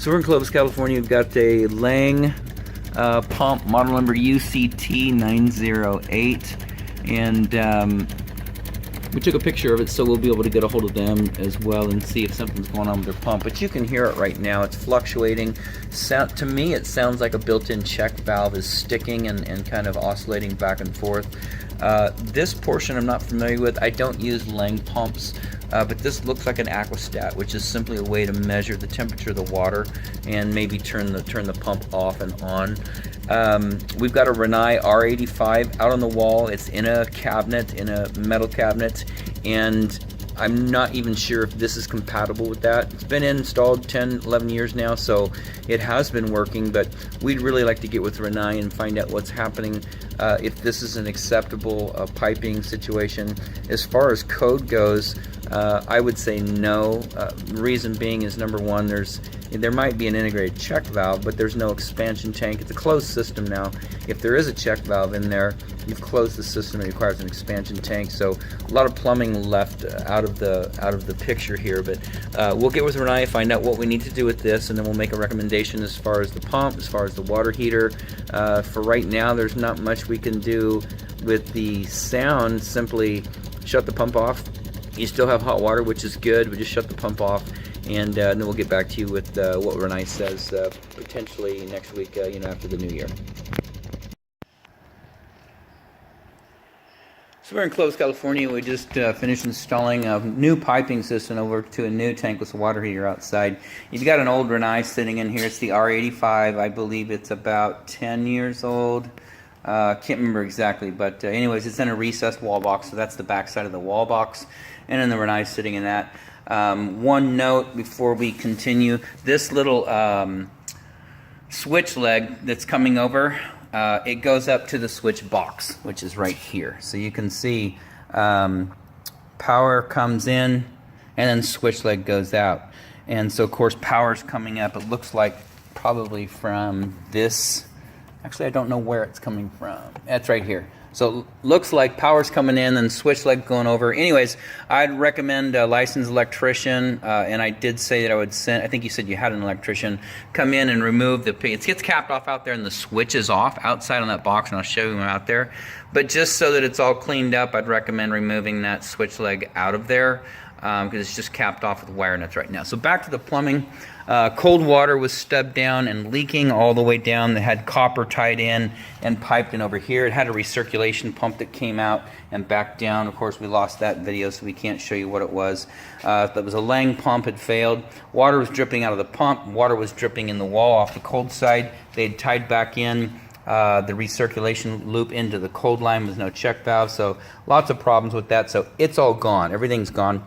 So we're in Clovis, California. We've got a Lang pump, model number UCT908, and we took a picture of it so we'll be able to get a hold of them as well and see if something's going on with their pump. But you can hear it right now. It's fluctuating. To me, it sounds like a built-in check valve is sticking and kind of oscillating back and forth. This portion I'm not familiar with. I don't use Lang pumps, but this looks like an aquastat, which is simply a way to measure the temperature of the water and maybe turn the pump off and on. We've got a Rinnai R85 out on the wall. It's in a cabinet, in a metal cabinet, and I'm not even sure if this is compatible with that. It's been installed 10, 11 years now, so it has been working, but we'd really like to get with Rinnai and find out what's happening, if this is an acceptable piping situation. As far as code goes, I would say no. Reason being is, number one, there might be an integrated check valve, but there's no expansion tank. It's a closed system now. If there is a check valve in there, you've closed the system. It requires an expansion tank. So a lot of plumbing left out of the picture here. But we'll get with Rinnai, find out what we need to do with this, and then we'll make a recommendation as far as the pump, as far as the water heater. For right now, there's not much we can do with the sound. Simply shut the pump off. You still have hot water, which is good, but just shut the pump off, and then we'll get back to you with what Rinnai says potentially next week, after the new year. So we're in Clovis, California. We just finished installing a new piping system over to a new tankless water heater outside. You've got an old Rinnai sitting in here. It's the R85. I believe it's about 10 years old. Can't remember exactly, but anyways, it's in a recessed wall box, so that's the back side of the wall box, and then the Rinnai sitting in that. One note before we continue: this little switch leg that's coming over, it goes up to the switch box, which is right here. So you can see power comes in, and then switch leg goes out, and so of course power's coming up. It looks like probably from this. Actually, I don't know where it's coming from. That's right here. So it looks like power's coming in and switch leg going over. Anyways, I'd recommend a licensed electrician, and I did say that I would send, I think you said you had an electrician, come in and remove the, it gets capped off out there and the switch is off outside on that box, and I'll show you out there. But just so that it's all cleaned up, I'd recommend removing that switch leg out of there, because it's just capped off with wire nuts right now. So back to the plumbing. Cold water was stubbed down and leaking all the way down. They had copper tied in and piped in over here. It had a recirculation pump that came out and back down. Of course, we lost that video, so we can't show you what it was. That was a Lang pump had failed. Water was dripping out of the pump. Water was dripping in the wall off the cold side. They had tied back in the recirculation loop into the cold line with no check valve. So lots of problems with that. So it's all gone. Everything's gone.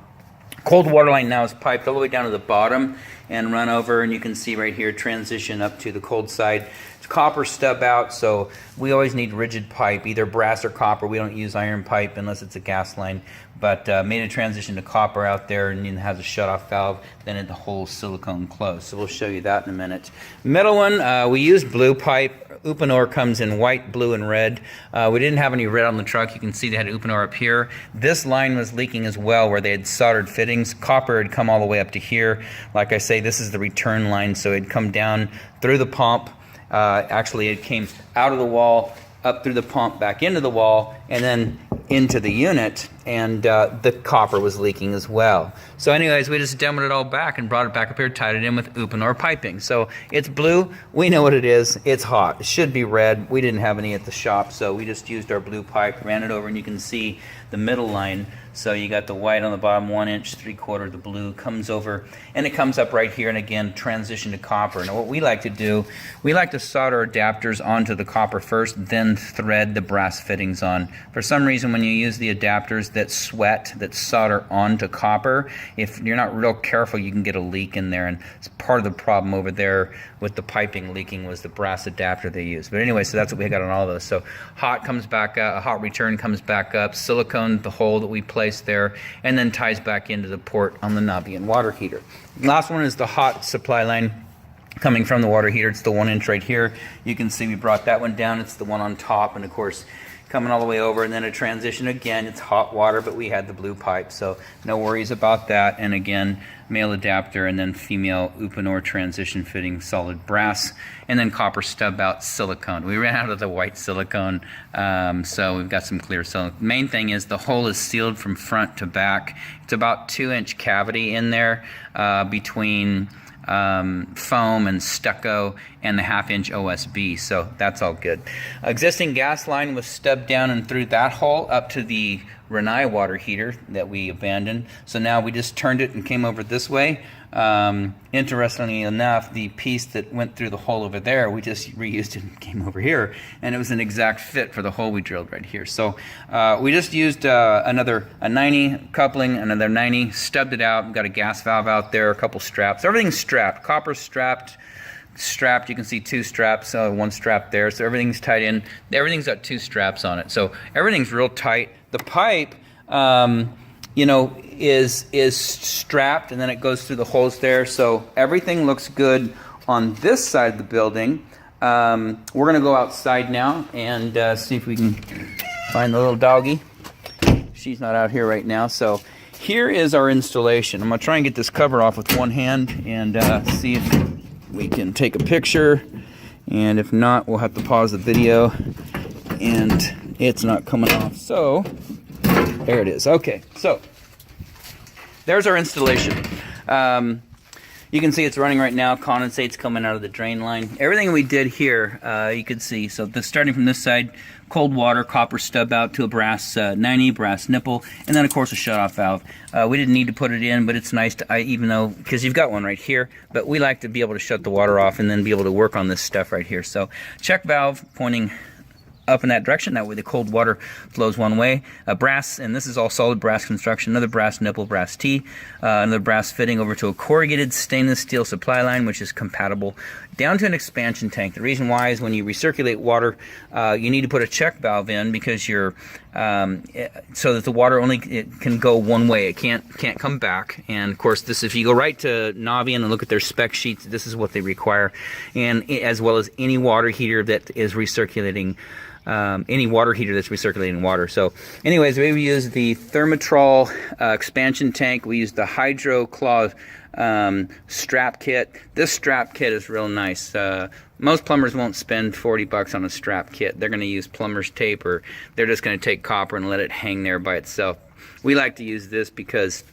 Cold water line now is piped all the way down to the bottom and run over, and you can see right here transition up to the cold side. It's copper stub out, so we always need rigid pipe, either brass or copper. We don't use iron pipe unless it's a gas line, but made a transition to copper out there, and it has a shut-off valve, then the whole silicone closed. So we'll show you that in a minute. Middle one, we used blue pipe. Uponor comes in white, blue, and red. We didn't have any red on the truck. You can see they had Uponor up here. This line was leaking as well, where they had soldered fittings. Copper had come all the way up to here. Like I say, this is the return line, so it'd come down through the pump. Actually, it came out of the wall, up through the pump, back into the wall, and then into the unit, and the copper was leaking as well. So anyways, we just demoed it all back and brought it back up here, tied it in with Uponor piping. So it's blue, we know what it is, it's hot. It should be red, we didn't have any at the shop, so we just used our blue pipe, ran it over, and you can see the middle line. So you got the white on the bottom, 1 inch, 3/4, the blue comes over, and it comes up right here, and again, transition to copper. Now what we like to do, we like to solder adapters onto the copper first, then thread the brass fittings on. For some reason, when you use the adapters that sweat, that solder onto copper, if you're not real careful, you can get a leak in there, and it's part of the problem over there with the piping leaking was the brass adapter they used. But anyway, so that's what we got on all those. So hot comes back up, a hot return comes back up, silicone, the hole that we placed there, and then ties back into the port on the Navien water heater. Last one is the hot supply line coming from the water heater. It's the 1 inch right here. You can see we brought that one down. It's the one on top, and of course coming all the way over, and then a transition again. It's hot water, but we had the blue pipe, so no worries about that. And again, male adapter, and then female Uponor transition fitting, solid brass, and then copper stub out silicone. We ran out of the white silicone, so we've got some clear silicone. Main thing is the hole is sealed from front to back. It's about 2-inch cavity in there between foam and stucco and the 1/2-inch OSB, so that's all good. Existing gas line was stubbed down and through that hole up to the Renai water heater that we abandoned. So now we just turned it and came over this way. Interestingly enough, the piece that went through the hole over there, we just reused it and came over here, and it was an exact fit for the hole we drilled right here. So we just used a 90 coupling, another 90, stubbed it out, got a gas valve out there, a couple straps. Everything's strapped, copper strapped. You can see 2 straps, 1 strap there, so everything's tied in. Everything's got 2 straps on it, so everything's real tight. The pipe, you know, is strapped, and then it goes through the holes there, so everything looks good on this side of the building. We're going to go outside now and see if we can find the little doggy. She's not out here right now, so here is our installation. I'm going to try and get this cover off with one hand and see if we can take a picture, and if not, we'll have to pause the video, and it's not coming off. So there it is. Okay, so there's our installation. You can see it's running right now. Condensate's coming out of the drain line. Everything we did here, you can see. So starting from this side, cold water, copper stub out to a brass 90, brass nipple, and then of course a shutoff valve. We didn't need to put it in, but it's nice to, even though, because you've got one right here, but we like to be able to shut the water off and then be able to work on this stuff right here. So check valve pointing up in that direction, that way the cold water flows one way. Brass, and this is all solid brass construction, another brass nipple, brass T, another brass fitting over to a corrugated stainless steel supply line, which is compatible, down to an expansion tank. The reason why is when you recirculate water, you need to put a check valve in, because you're so that the water only can go one way. It can't come back. And of course, this, if you go right to Navien and look at their spec sheets, this is what they require, and as well as any water heater that is recirculating. Any water heater that's recirculating water. So anyways, we use the Thermotrol expansion tank. We use the Hydro Claw strap kit. This strap kit is real nice. Most plumbers won't spend $40 on a strap kit. They're going to use plumber's tape, or they're just going to take copper and let it hang there by itself. We like to use this because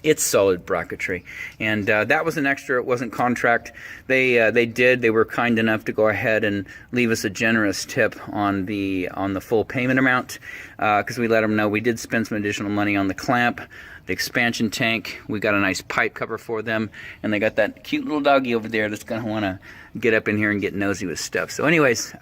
it's solid bracketry, and that was an extra. It wasn't contract. They were kind enough to go ahead and leave us a generous tip on the full payment amount, because we let them know we did spend some additional money on the clamp, the expansion tank. We got a nice pipe cover for them, and they got that cute little doggy over there that's gonna want to get up in here and get nosy with stuff. So anyways,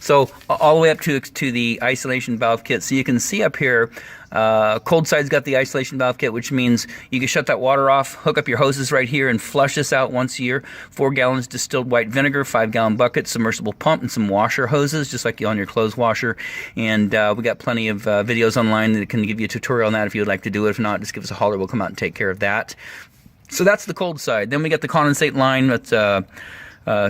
so all the way up to the isolation valve kit. So you can see up here, cold side's got the isolation valve kit, which means you can shut that water off, hook up your hoses right here, and flush this out once a year. 4 gallons distilled white vinegar, 5-gallon bucket, submersible pump, and some washer hoses, just like on your clothes washer. And we got plenty of videos online that can give you a tutorial on that if you would like to do it. If not, just give us a holler. We'll come out and take care of that. So that's the cold side. Then we got the condensate line. That's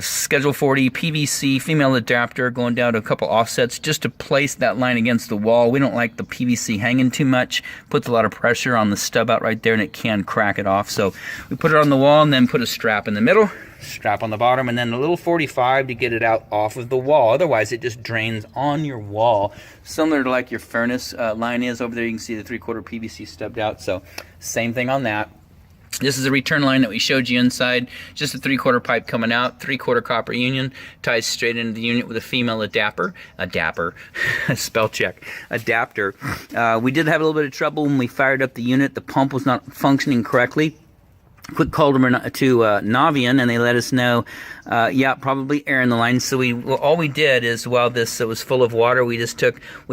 Schedule 40 PVC female adapter going down to a couple offsets just to place that line against the wall. We don't like the PVC hanging too much. Puts a lot of pressure on the stub out right there, and it can crack it off. So we put it on the wall and then put a strap in the middle, strap on the bottom, and then a little 45 to get it out off of the wall. Otherwise, it just drains on your wall, similar to like your furnace line is over there. You can see the 3/4 PVC stubbed out. So same thing on that. This is a return line that we showed you inside, just a 3/4 pipe coming out, 3/4 copper union, ties straight into the unit with a female adapter, spell check, adapter. We did have a little bit of trouble when we fired up the unit. The pump was not functioning correctly. Quick call to Navien, and they let us know, yeah, probably air in the line. So all we did is, while this was full of water, we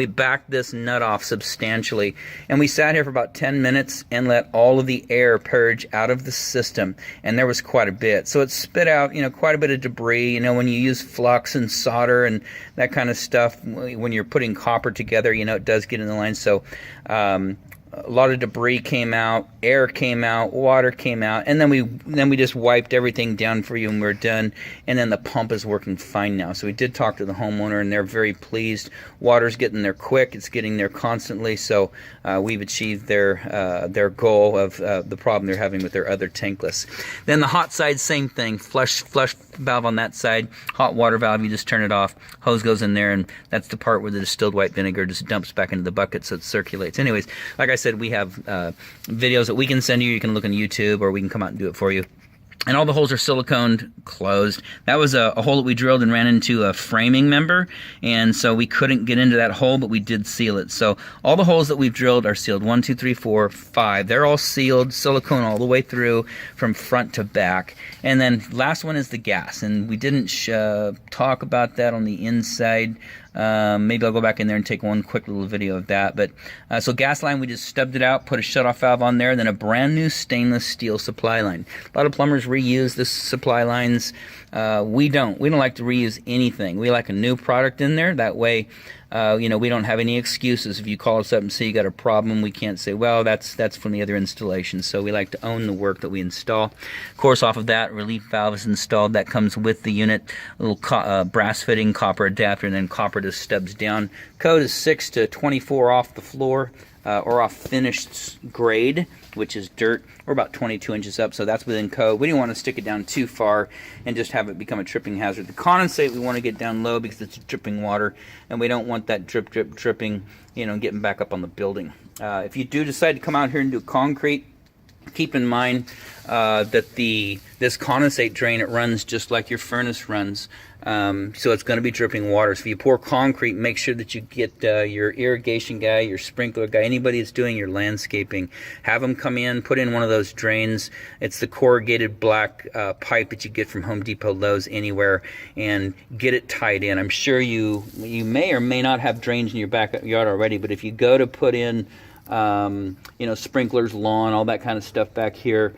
backed this nut off substantially, and we sat here for about 10 minutes and let all of the air purge out of the system, and there was quite a bit. So it spit out, quite a bit of debris. When you use flux and solder and that kind of stuff, when you're putting copper together, it does get in the line. So a lot of debris came out, air came out, water came out, and then we just wiped everything down for you and we're done. And then the pump is working fine now. So we did talk to the homeowner and they're very pleased. Water's getting there quick, it's getting there constantly. So we've achieved their goal of the problem they're having with their other tankless. Then the hot side, same thing. Flush valve on that side, hot water valve, you just turn it off, hose goes in there, and that's the part where the distilled white vinegar just dumps back into the bucket so it circulates. Anyways, like I said, we have videos that we can send you. You can look on YouTube, or we can come out and do it for you. And all the holes are siliconed closed. That was a hole that we drilled and ran into a framing member, and so we couldn't get into that hole, but we did seal it. So all the holes that we've drilled are sealed. 1, 2, 3, 4, 5. They're all sealed, silicone all the way through from front to back. And then last one is the gas, and we didn't talk about that on the inside. Maybe I'll go back in there and take one quick little video of that. But so gas line, we just stubbed it out, put a shutoff valve on there, then a brand new stainless steel supply line. A lot of plumbers reuse this supply lines. We don't like to reuse anything. We like a new product in there. That way, you know, we don't have any excuses. If you call us up and say you got a problem, we can't say, well, that's from the other installation. So we like to own the work that we install. Of course, off of that, relief valve is installed. That comes with the unit. A little brass fitting, copper adapter, and then copper just stubs down. Code is 6 to 24 off the floor, or off finished grade, which is dirt. We're about 22 inches up, so that's within code. We didn't want to stick it down too far and just have it become a tripping hazard. The condensate we want to get down low because it's dripping water, and we don't want that dripping, you know, getting back up on the building. If you do decide to come out here and do concrete, keep in mind that this condensate drain, it runs just like your furnace runs. So it's going to be dripping water. So if you pour concrete, make sure that you get your irrigation guy, your sprinkler guy, anybody that's doing your landscaping, have them come in, put in one of those drains. It's the corrugated black pipe that you get from Home Depot, Lowe's, anywhere, and get it tied in. I'm sure you may or may not have drains in your backyard already, but if you go to put in you know, sprinklers, lawn, all that kind of stuff back here,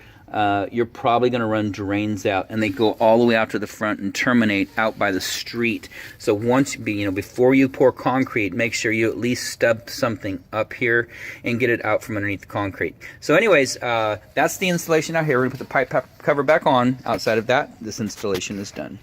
you're probably going to run drains out, and they go all the way out to the front and terminate out by the street. So once you know, before you pour concrete, make sure you at least stub something up here and get it out from underneath the concrete. So anyways, that's the installation out here. We're going to put the pipe cover back on. Outside of that, this installation is done.